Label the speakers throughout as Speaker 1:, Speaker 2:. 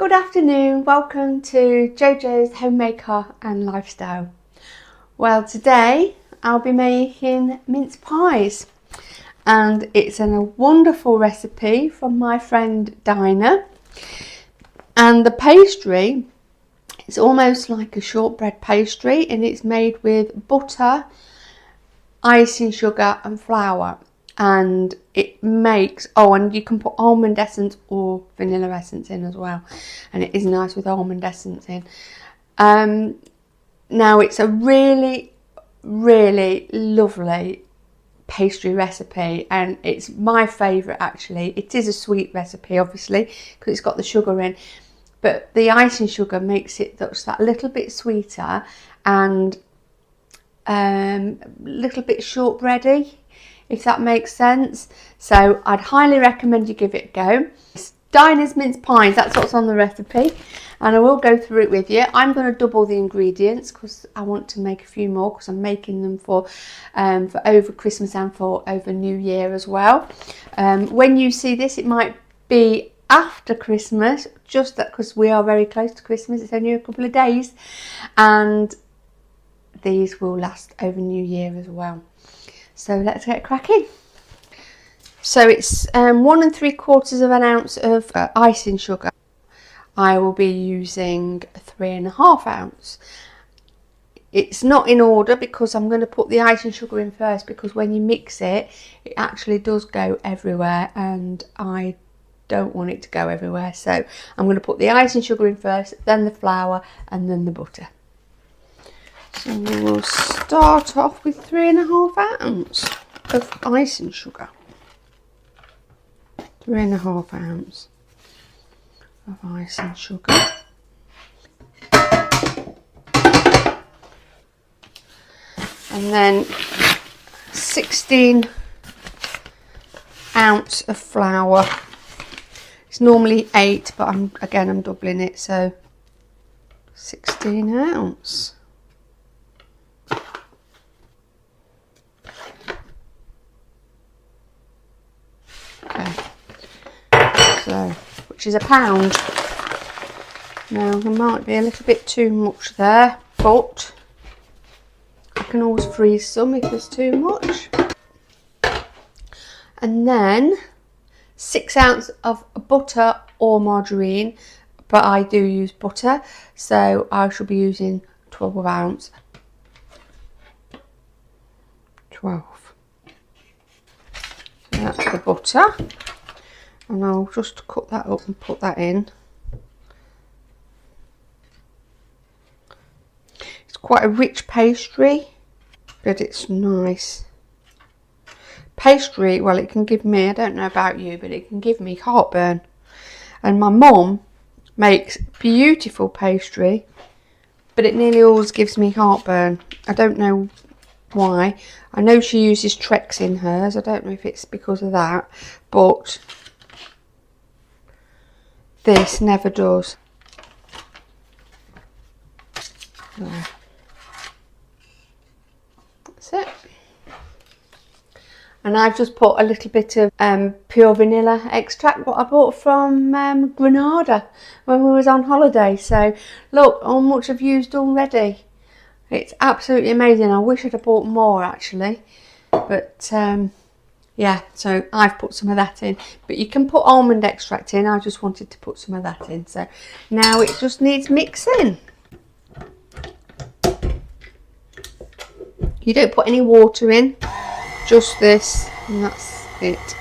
Speaker 1: Good afternoon, welcome to JoJo's Homemaker and Lifestyle. Well, today I'll be making mince pies, and it's a wonderful recipe from my friend Dinah. And the pastry, it's almost like a shortbread pastry, and it's made with butter, icing sugar and flour. And it makes, and you can put almond essence or vanilla essence in as well, and it is nice with almond essence in. Now it's a really lovely pastry recipe, and it's my favourite actually. It is a sweet recipe obviously because it's got the sugar in, but the icing sugar makes it just that little bit sweeter and a little bit shortbready, if that makes sense. So I'd highly recommend you give it a go. It's Dinah's mince pies, that's what's on the recipe, and I will go through it with you. I'm going to double the ingredients because I want to make a few more, because I'm making them for over Christmas and for over New Year as well. When you see this, it might be after Christmas, just that because we are very close to Christmas. It's only a couple of days, and these will last over New Year as well. So let's get cracking. So it's 1 3/4 ounce of icing sugar. I will be using 3.5 ounces. It's not in order because I'm going to put the icing sugar in first, because when you mix it, it actually does go everywhere, and I don't want it to go everywhere. So I'm going to put the icing sugar in first, then the flour, and then the butter. So we'll start off with 3.5 ounces of icing sugar. 3.5 ounces of icing sugar. And then 16 ounces of flour. It's normally 8, but I'm doubling it, so 16 ounces. So, which is a pound. Now there might be a little bit too much there, but I can always freeze some if there's too much. And then 6 ounces of butter or margarine, but I do use butter, so I shall be using 12 ounces. 12. So that's the butter. And I'll just cut that up and put that in. It's quite a rich pastry, but it's nice. Pastry, well, it can give me, I don't know about you, but it can give me heartburn. And my mum makes beautiful pastry, but it nearly always gives me heartburn. I don't know why. I know she uses Trex in hers. I don't know if it's because of that, but this never does. There. That's it. And I've just put a little bit of pure vanilla extract, what I bought from Granada when we was on holiday. So look how much I've used already. It's absolutely amazing. I wish I'd have bought more actually, but yeah, so I've put some of that in, but you can put almond extract in. I just wanted to put some of that in. So now it just needs mixing. You don't put any water in, just this, and that's it.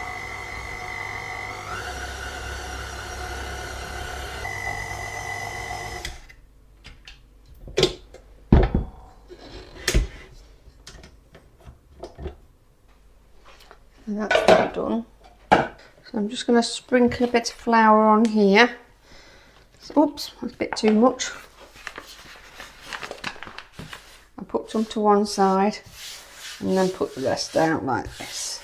Speaker 1: And that's that done. So I'm just going to sprinkle a bit of flour on here. So, oops, that's a bit too much. I put some to one side and then put the rest out like this.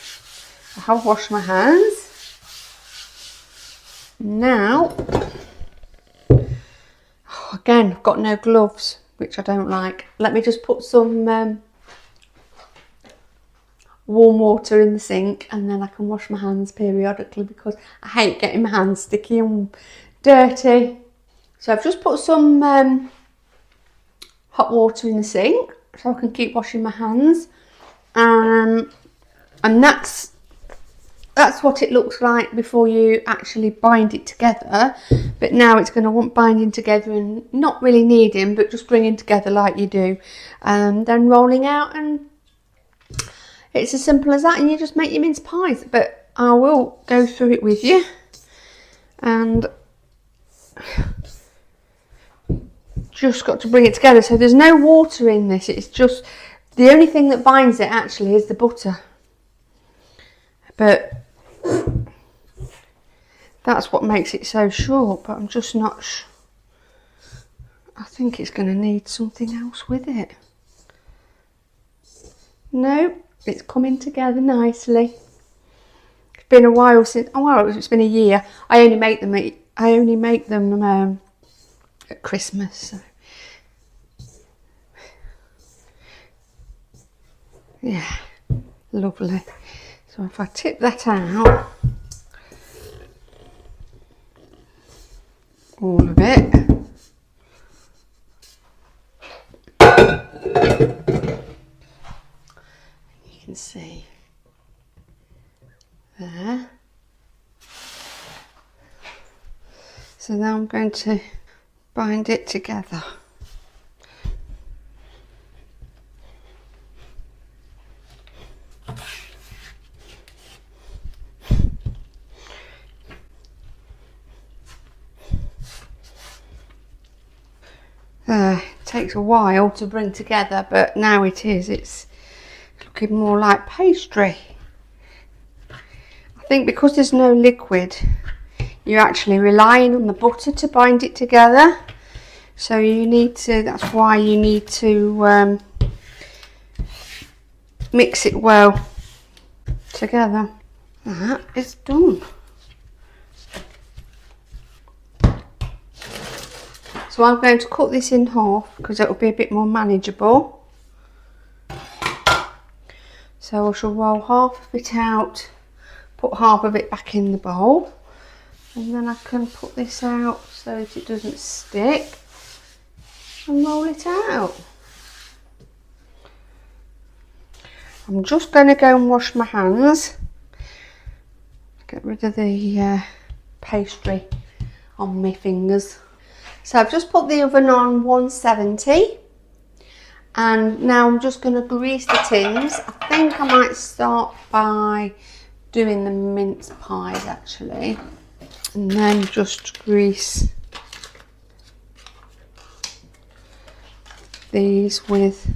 Speaker 1: I have washed my hands. Now, again, I've got no gloves, which I don't like. Let me just put some warm water in the sink, and then I can wash my hands periodically because I hate getting my hands sticky and dirty. So I've just put some hot water in the sink so I can keep washing my hands. And that's what it looks like before you actually bind it together. But now it's going to want binding together and not really kneading, but just bringing together like you do. And then rolling out, and it's as simple as that, and you just make your mince pies. But I will go through it with you. And just got to bring it together. So there's no water in this. It's just, the only thing that binds it actually is the butter. But that's what makes it so short. But I'm just not I think it's going to need something else with it. No, it's coming together nicely. It's been a while since, oh well, it's been a year. I only make them at Christmas. So. Yeah, lovely. So if I tip that out, all of it, you can see there. So now I'm going to bind it together. It takes a while to bring together, but now it's looking more like pastry. I think because there's no liquid, you're actually relying on the butter to bind it together. So you need to, that's why you need to mix it well together. That is done. So I'm going to cut this in half because it will be a bit more manageable. So I shall roll half of it out, put half of it back in the bowl, and then I can put this out so that it doesn't stick and roll it out. I'm just going to go and wash my hands, get rid of the pastry on my fingers. So I've just put the oven on 170, and now I'm just going to grease the tins. I think I might start by doing the mince pies actually, and then just grease these with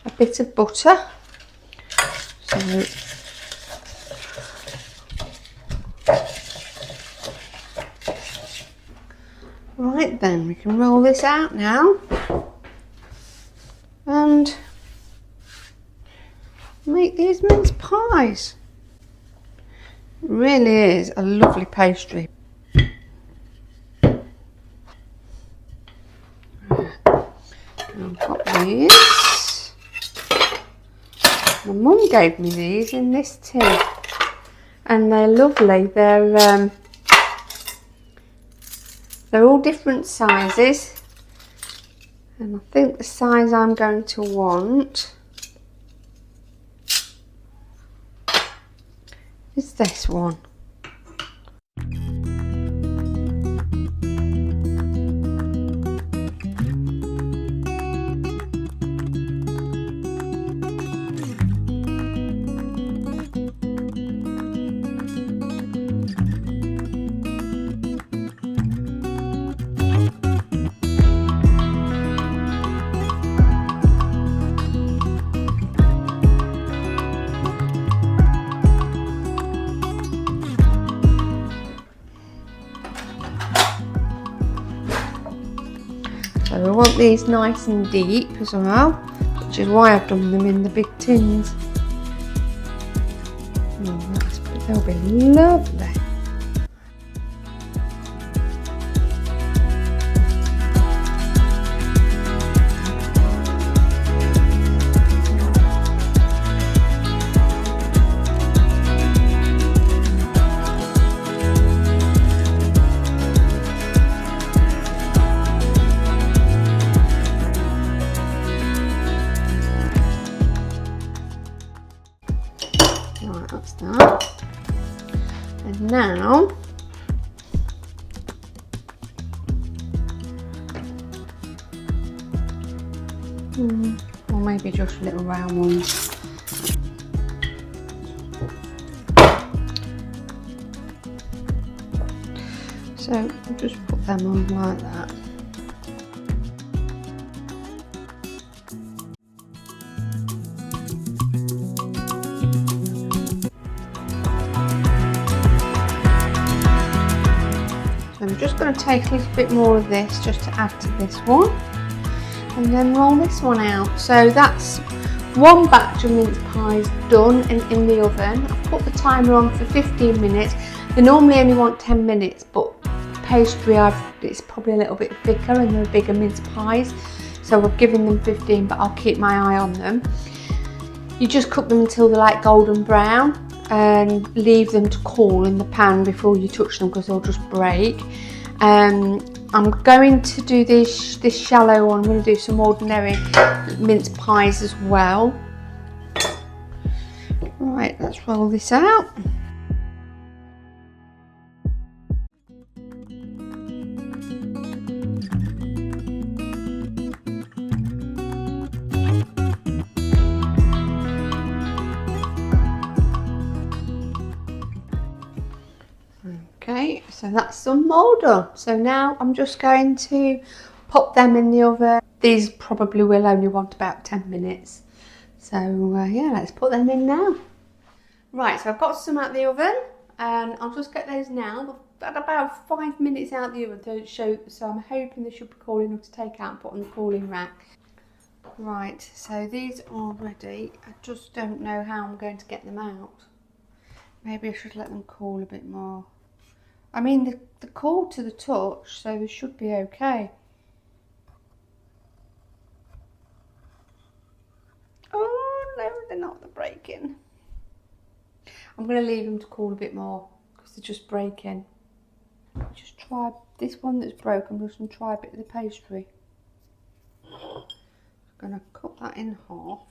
Speaker 1: a bit of butter. So right then, we can roll this out now and make these mince pies. It really is a lovely pastry. I've got these. My mum gave me these in this tin, and they're lovely. They're all different sizes, and I think the size I'm going to want is this one. So we want these nice and deep as well, which is why I've done them in the big tins. They'll be lovely. And now or maybe just little round ones. So I'll just put them on like that. So I'm just going to take a little bit more of this just to add to this one. And then roll this one out. So that's one batch of mince pies done in the oven. I've put the timer on for 15 minutes. They normally only want 10 minutes, but pastry it's probably a little bit thicker and they're bigger mince pies. So I've given them 15, but I'll keep my eye on them. You just cook them until they're like golden brown and leave them to cool in the pan before you touch them because they'll just break. I'm going to do this shallow one. I'm going to do some ordinary mince pies as well. Right, let's roll this out. Okay, so that's some all done. So now I'm just going to pop them in the oven. These probably will only want about 10 minutes. So yeah, let's put them in now. Right, so I've got some out the oven and I'll just get those now. At about 5 minutes out the oven, so I'm hoping they should be cool enough to take out and put on the cooling rack. Right, so these are ready. I just don't know how I'm going to get them out. Maybe I should let them cool a bit more. I mean, they're cool to the touch, so they should be okay. Oh no, they're not, they're breaking. I'm going to leave them to cool a bit more because they're just breaking. Just try this one that's broken. I'm just going to try a bit of the pastry. I'm going to cut that in half.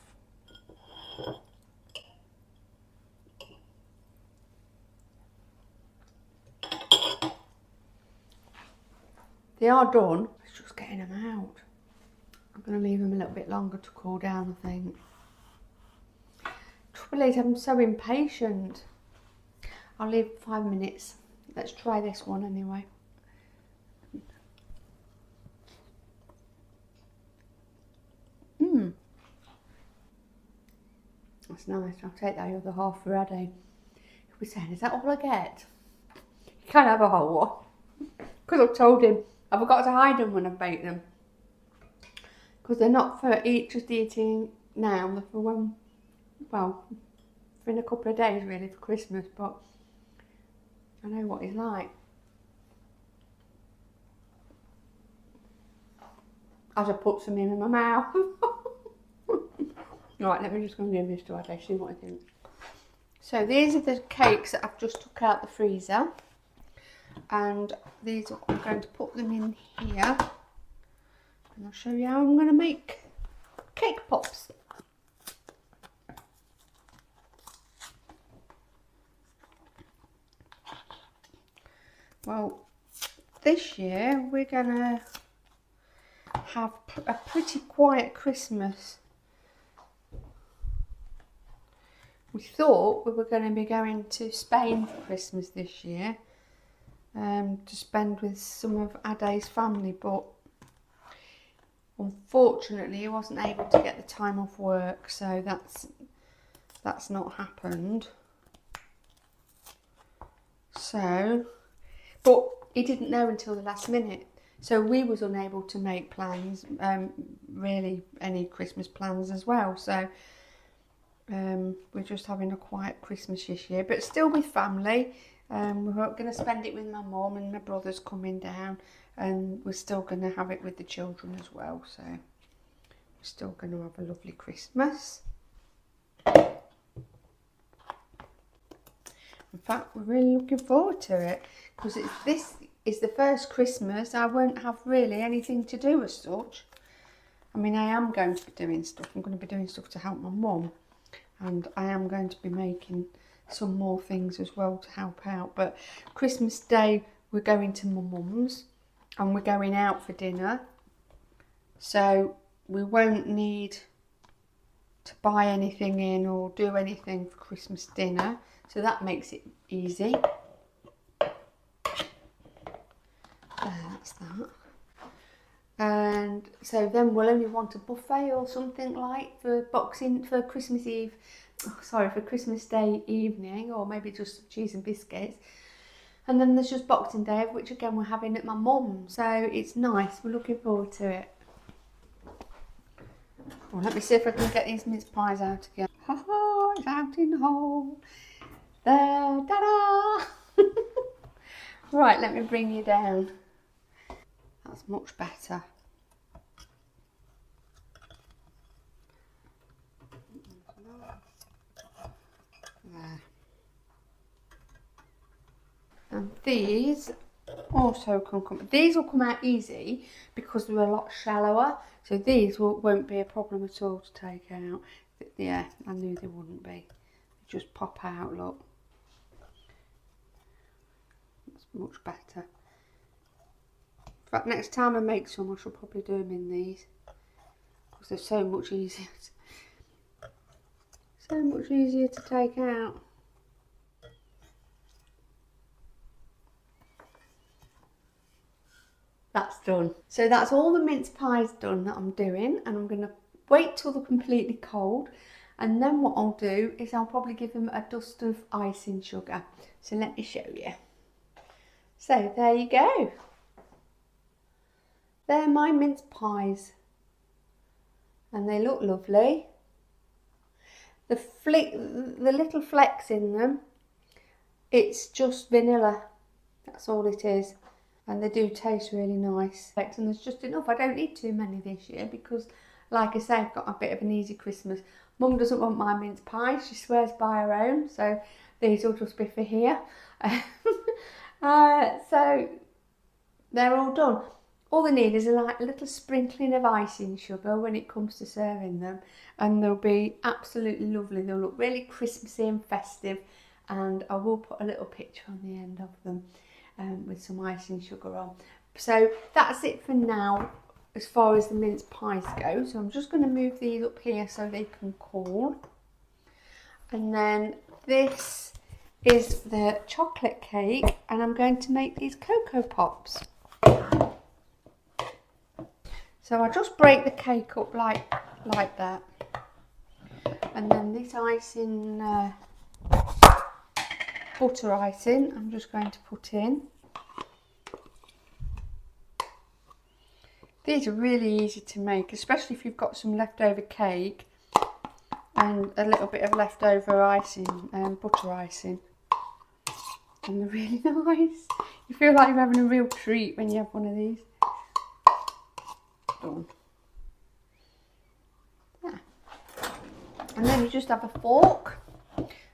Speaker 1: They are done, it's just getting them out. I'm going to leave them a little bit longer to cool down, I think. Trouble is, I'm so impatient. I'll leave 5 minutes. Let's try this one anyway. That's nice. I'll take that other half for Addy. He'll be saying, is that all I get? You can't have a whole one. Because I've told him I forgot to hide them when I bake them. Because they're not for just eating now. They're for when, well, for in a couple of days really for Christmas. But I know what he's like. As I put some in my mouth. Right, let me just go and give this to Addy, see what I think. So these are the cakes that I've just took out the freezer. And these I'm going to put them in here. And I'll show you how I'm going to make cake pops. Well, this year we're going to have a pretty quiet Christmas. We thought we were going to be going to Spain for Christmas this year to spend with some of Addy's family, but unfortunately he wasn't able to get the time off work, so that's not happened. So, but he didn't know until the last minute, so we was unable to make plans, really any Christmas plans as well. So we're just having a quiet Christmas this year, but still with family. We're going to spend it with my mum and my brother's coming down, and we're still going to have it with the children as well. So we're still going to have a lovely Christmas. In fact, we're really looking forward to it because this is the first Christmas I won't have really anything to do as such. I mean, I am going to be doing stuff. I'm going to be doing stuff to help my mum. And I am going to be making some more things as well to help out. But Christmas Day we're going to my mum's and we're going out for dinner, so we won't need to buy anything in or do anything for Christmas dinner, so that makes it easy. That's that. And so then we'll only want a buffet or something like for Christmas Eve, for Christmas Day evening, or maybe just cheese and biscuits. And then there's just Boxing Day, which again we're having at my mum's. So it's nice, we're looking forward to it. Well, let me see if I can get these mince pies out again. Ha ha, it's out in the hole. There, ta-da! Right, let me bring you down. That's much better. There. And these also these will come out easy because they're a lot shallower, so these won't be a problem at all to take out. Yeah, I knew they wouldn't be. They just pop out, look. That's much better. In fact, next time I make some, I shall probably do them in these because they're so much easier. So much easier to take out. That's done. So that's all the mince pies done that I'm doing, and I'm going to wait till they're completely cold, and then what I'll do is I'll probably give them a dust of icing sugar. So let me show you. So there you go. They're my mince pies and they look lovely. The little flecks in them, it's just vanilla. That's all it is. And they do taste really nice. And there's just enough. I don't need too many this year because, like I say, I've got a bit of an easy Christmas. Mum doesn't want my mince pies. She swears by her own. So these will just be for here. So they're all done. All they need is a little sprinkling of icing sugar when it comes to serving them. And they'll be absolutely lovely. They'll look really Christmassy and festive. And I will put a little picture on the end of them. With some icing sugar on. So that's it for now as far as the mince pies go. So I'm just going to move these up here so they can cool. And then this is the chocolate cake, and I'm going to make these Cocoa Pops. So I just break the cake up like that. And then this icing, butter icing, I'm just going to put in. These are really easy to make, especially if you've got some leftover cake and a little bit of leftover icing, butter icing. And they're really nice. You feel like you're having a real treat when you have one of these. Done. Yeah. And then you just have a fork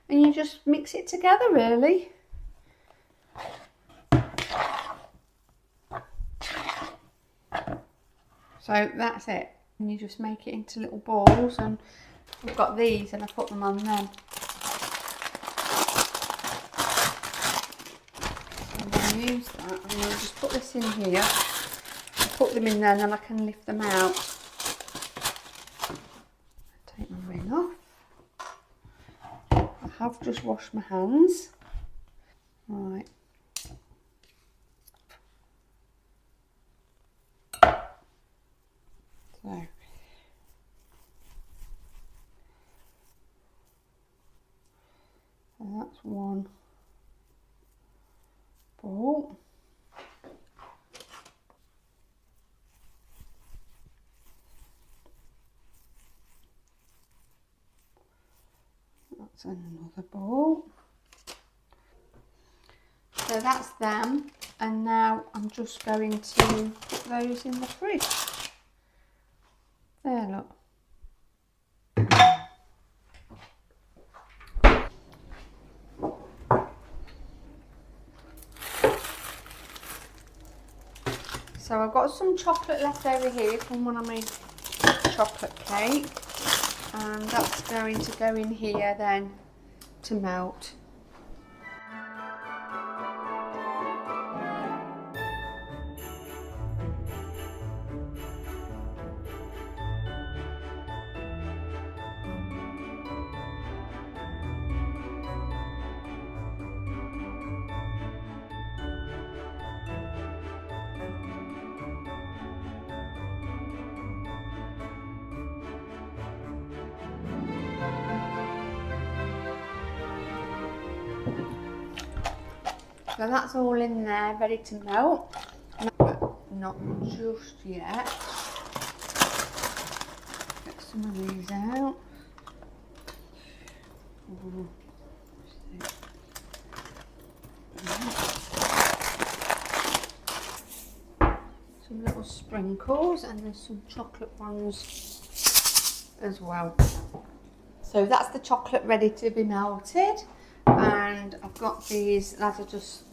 Speaker 1: and you just mix it together, really. So that's it. And you just make it into little balls, and I've got these and I put them on them. And then use that, and I'll just put this in here. I'll put them in there and then I can lift them out. Take my ring off. I have just washed my hands. Right. So that's one ball. That's another ball. So that's them, and now I'm just going to put those in the fridge. There, look. So I've got some chocolate left over here from when I made chocolate cake, and that's going to go in here then to melt. So that's all in there, ready to melt. But not just yet. Get some of these out. Ooh. Some little sprinkles, and there's some chocolate ones as well. So that's the chocolate ready to be melted, and I've got these, as I just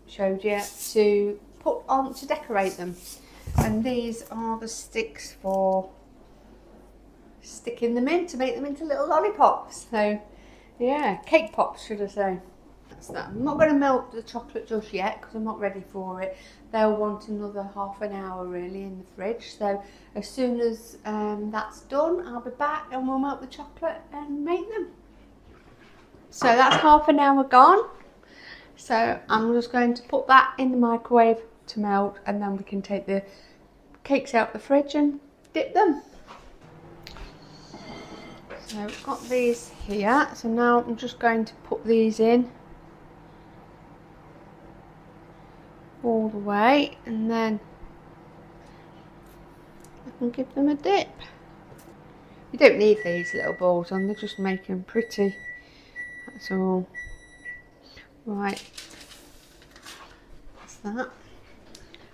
Speaker 1: showed you, to put on to decorate them. And these are the sticks for sticking them in to make them into little lollipops. So yeah, cake pops should I say. That's that. I'm not going to melt the chocolate just yet because I'm not ready for it. They'll want another half an hour really in the fridge. So as soon as that's done, I'll be back and we'll melt the chocolate and make them. So that's half an hour gone. So I'm just going to put that in the microwave to melt, and then we can take the cakes out the fridge and dip them. So I've got these here. So now I'm just going to put these in all the way, and then I can give them a dip. You don't need these little balls on, they just make them pretty. That's all. Right, that's that.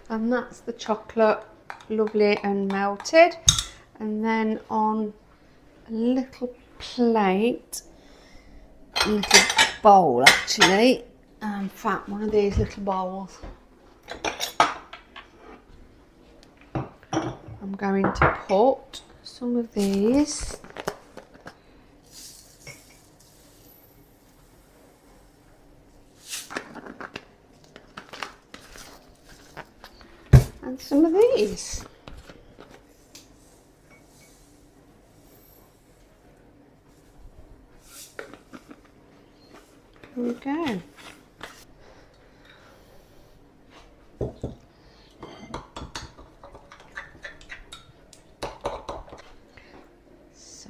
Speaker 1: And that's the chocolate, lovely and melted. And then on a little plate, a little bowl actually, in fact one of these little bowls, I'm going to put some of these and some of these. There we go. So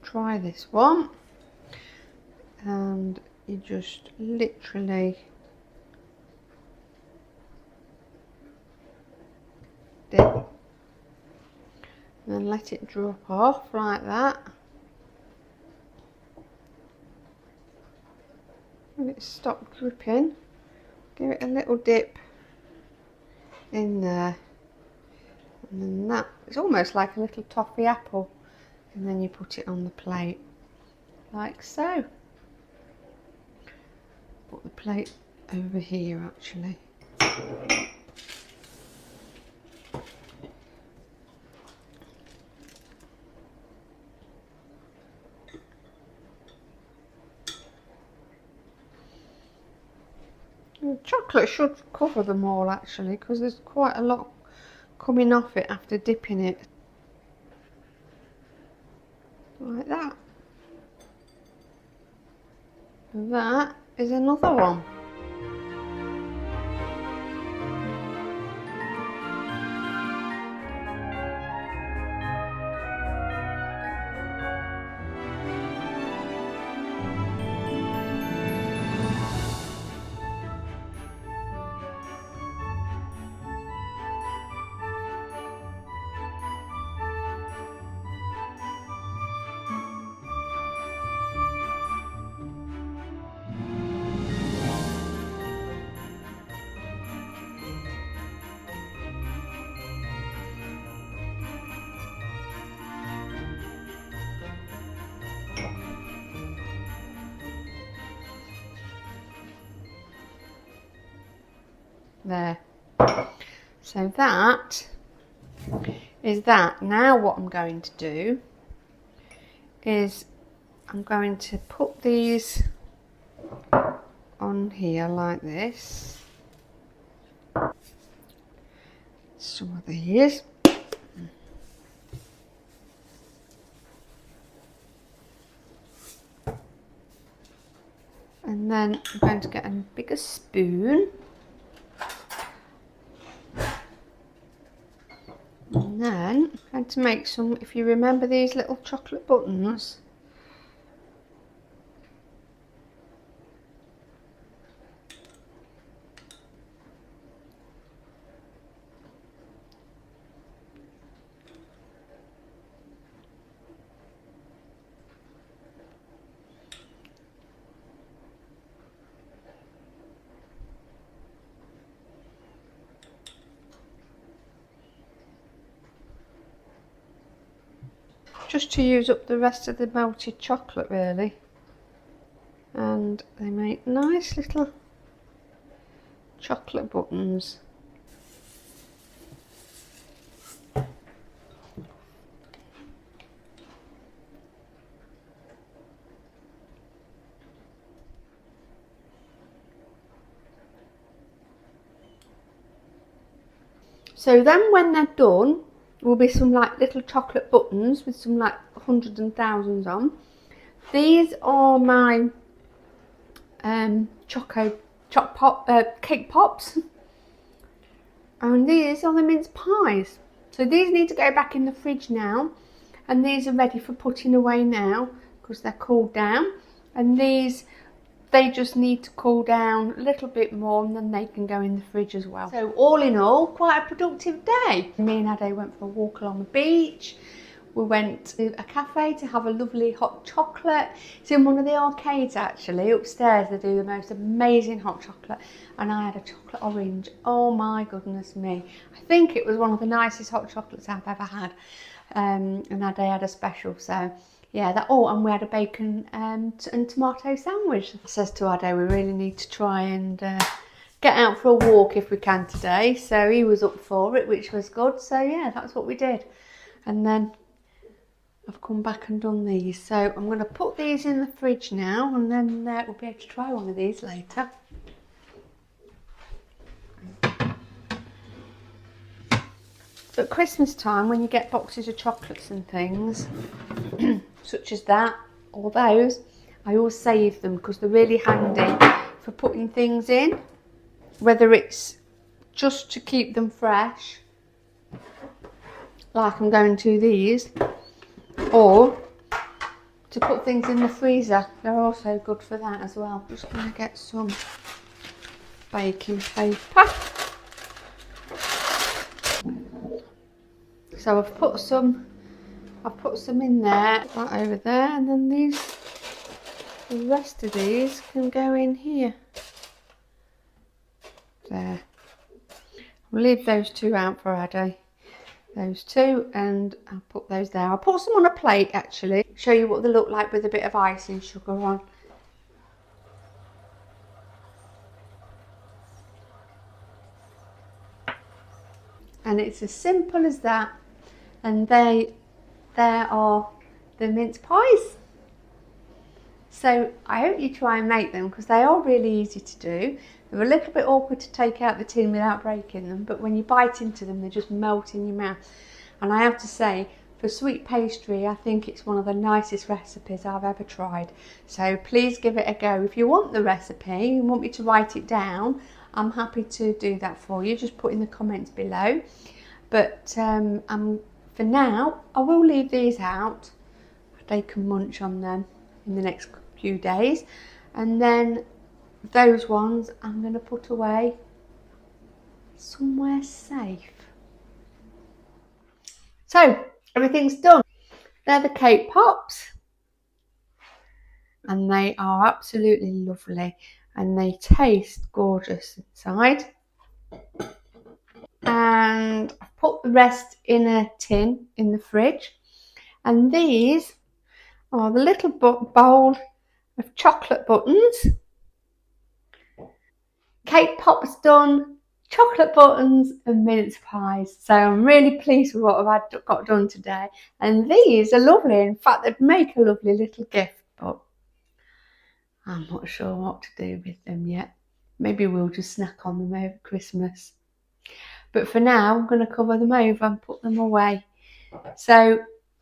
Speaker 1: try this one, and you just literally dip and then let it drop off like that. When it stopped dripping, give it a little dip in there, and then that, it's almost like a little toffee apple, and then you put it on the plate like so. Put the plate over here actually. The chocolate should cover them all actually, because there's quite a lot coming off it after dipping it. Like that. And that is another one. There. So that is that. Now what I'm going to do is I'm going to put these on here like this. Some of these. And then I'm going to get a bigger spoon. And then I'm going to make some, if you remember these little chocolate buttons, just to use up the rest of the melted chocolate really. And they make nice little chocolate buttons. So then when they're done, will be some like little chocolate buttons with some like hundreds and thousands on. These are my cake pops, and these are the mince pies. So these need to go back in the fridge now, and these are ready for putting away now because they're cooled down. And these, they just need to cool down a little bit more and then they can go in the fridge as well. So all in all, quite a productive day. Me and Ade went for a walk along the beach. We went to a cafe to have a lovely hot chocolate. It's in one of the arcades actually, upstairs. They do the most amazing hot chocolate. And I had a chocolate orange. Oh my goodness me. I think it was one of the nicest hot chocolates I've ever had. And Ade had a special, so yeah, that. Oh, and we had a bacon and tomato sandwich. I says to Ade, we really need to try and get out for a walk if we can today. So he was up for it, which was good. So yeah, that's what we did. And then I've come back and done these. So I'm going to put these in the fridge now, and then we'll be able to try one of these later. At Christmas time, when you get boxes of chocolates and things, such as that or those, I always save them because they're really handy for putting things in, whether it's just to keep them fresh, like I'm going to these, or to put things in the freezer. They're also good for that as well. Just going to get some baking paper. So I've put some in there, that over there, and then the rest of these can go in here. There. I'll leave those two out for Ade. Those two, and I'll put those there. I'll put some on a plate actually, show you what they look like with a bit of icing sugar on. And it's as simple as that. And there are the mince pies. So I hope you try and make them because they are really easy to do. They're a little bit awkward to take out the tin without breaking them, but when you bite into them, they just melt in your mouth. And I have to say, for sweet pastry, I think it's one of the nicest recipes I've ever tried. So please give it a go. If you want the recipe, you want me to write it down, I'm happy to do that for you. Just put in the comments below. But for now, I will leave these out. They can munch on them in the next few days. And then those ones I'm going to put away somewhere safe. So everything's done. They're the cake pops. And they are absolutely lovely. And they taste gorgeous inside. And I've put the rest in a tin in the fridge. And these are the little bowl of chocolate buttons. Cake pops done, chocolate buttons and mince pies. So I'm really pleased with what I've got done today. And these are lovely. In fact, they'd make a lovely little gift, but I'm not sure what to do with them yet. Maybe we'll just snack on them over Christmas. But for now, I'm going to cover them over and put them away. So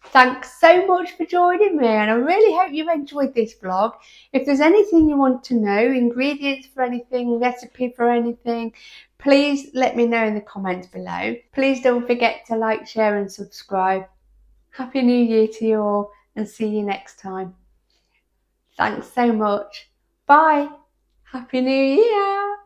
Speaker 1: thanks so much for joining me, and I really hope you've enjoyed this vlog. If there's anything you want to know, ingredients for anything, recipe for anything, please let me know in the comments below. Please don't forget to like, share and subscribe. Happy New Year to you all, and see you next time. Thanks so much. Bye. Happy New Year.